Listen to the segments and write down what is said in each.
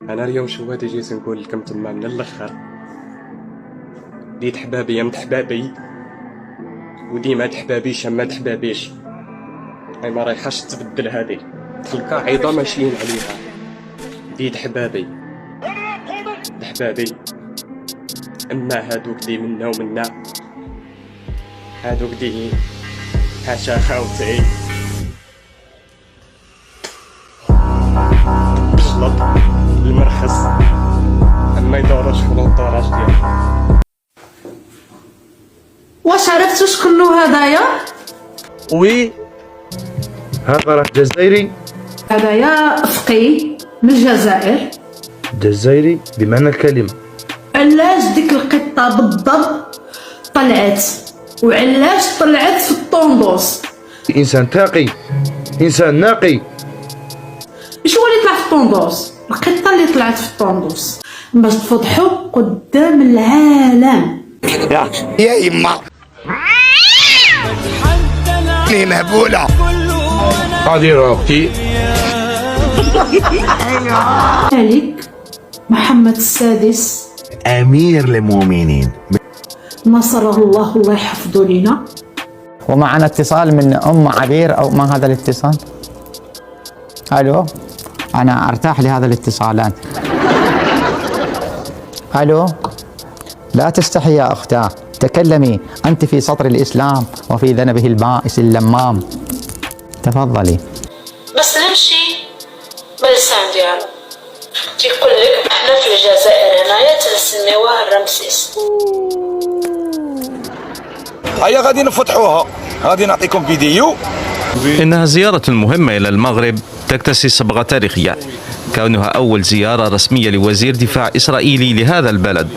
انا اليوم شوادي جيت نقول لكم تما من الاخر، ديت حبابي يا حبابي، وديما تحبابيش اما تحبابيش. هاي ما رايحاش تبدل، هذه القاعده ماشيين عليها. ديت حبابي الحبابي، اما هادوك دي منا ومنا، هادوك دي حاشا خاوتي بشلط المرخص، اما يدورش في الانطوراج ديالو. واش عرفتوا شكون هدايا؟ وي، هذا راه جزائري. هدايا افقي من الجزائر. جزائري بمعنى الكلمة. علاش ديك القطه بالضبط طلعت، وعلاش طلعت في الطوندوس؟ إنسان تاقي، إنسان ناقي. مش هو اللي طلع في الطوندوس، القطه اللي طلعت في الطوندوس باش تفضحوا قدام العالم. يا يما لي مهبولة هذه راكي. الملك محمد السادس أمير المؤمنين نصره الله، الله يحفظه لنا. ومعنا اتصال من أم عبير، أو ما هذا الاتصال؟ ألو، أنا أرتاح لهذا الاتصالات. ألو، لا تستحي يا أختاه، تكلمي، أنت في سطر الإسلام وفي ذنبه البائس اللمام. تفضلي. بس نمشي باللسان ديالو تيقول لك احنا في الجزائر هنايا تنسميوها الرمسيس. هيا غادي نفتحوها، غادي نعطيكم فيديو. إنها زيارة مهمة إلى المغرب تكتسي صبغة تاريخية، كونها أول زيارة رسمية لوزير دفاع إسرائيلي لهذا البلد،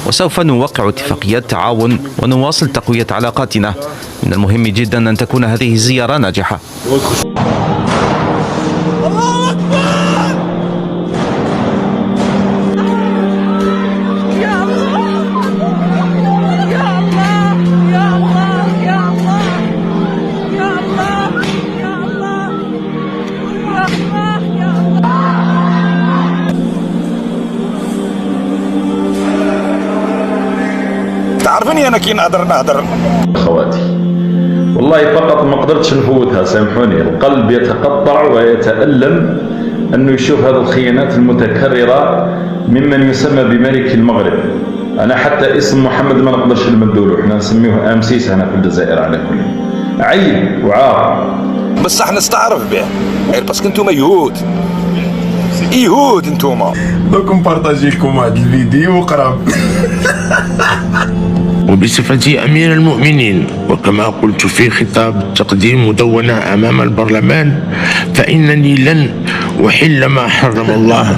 وسوف نوقع اتفاقيات تعاون ونواصل تقوية علاقاتنا. من المهم جدا أن تكون هذه الزيارة ناجحة. تعرفني أنا كي نهضر خواتي والله فقط ما قدرتش نفوتها، سامحوني، القلب يتقطع ويتألم أنه يشوف هذه الخيانات المتكررة ممن يسمى بملك المغرب. أنا حتى اسم محمد ما نقدرش نمدوله، احنا نسميه أمسيس هنا في الجزائر. على كل عيب وعار، بصح نستعرف به غير باسكو نتوما يهود نتوما. دوك نبارطاجي لكم هذا الفيديو وقرب. وبصفتي أمير المؤمنين، وكما قلت في خطاب تقديم مدونة أمام البرلمان، فإنني لن أحل ما حرم الله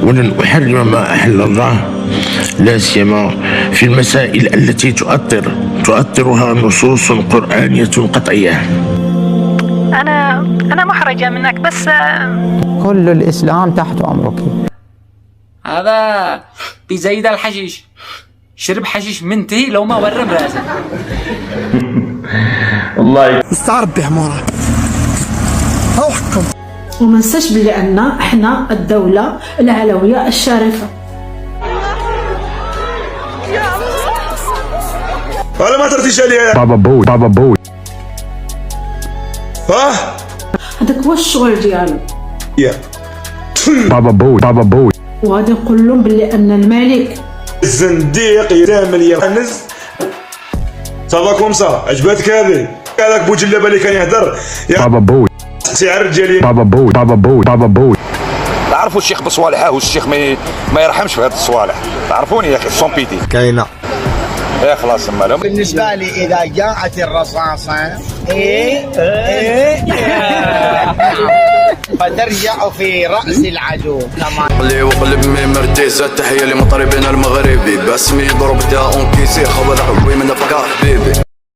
ولن أحرم ما أحل الله، لا سيما في المسائل التي تؤثرها نصوص قرآنية قطعية. أنا محرجة منك، بس كل الإسلام تحت أمرك. هذا بزيد الحشيش، شرب حشيش منتهي لو ما ورم راسه. والله استعرب بحمارة أو حكم. وما ننساش بلي أن احنا الدولة العلوية الشريفة. ولا ما ترتيش عليا بابا بوي، بابا بوي. هذاك هو الشغل ديالو. بابا بوي، بابا بوي. وغادي نقول لهم بلي أن الملك الزنديق يرامل يا حنز. صافا كومسا، عجباتك هذه؟ هذاك بوجلابه اللي كان يهدر بابا بوي، سقسي على الرجالين. بابا بوي، بابا بوي، بابا بوي. تعرفوا الشيخ بصوالحه، والشيخ ما يرحمش في هذه الصوالح. تعرفوني يا اخي سون بيتي كاينة. يا خلاص مالهم. بالنسبة لي إذا جاءت الرصاصة فترجع في رأس العدو. قلي وقلب مي مرتيزة، تحية لمطربنا المغربي، باسمي ضرب دا اونكيسي، خبر حبي من افكار حبيبي.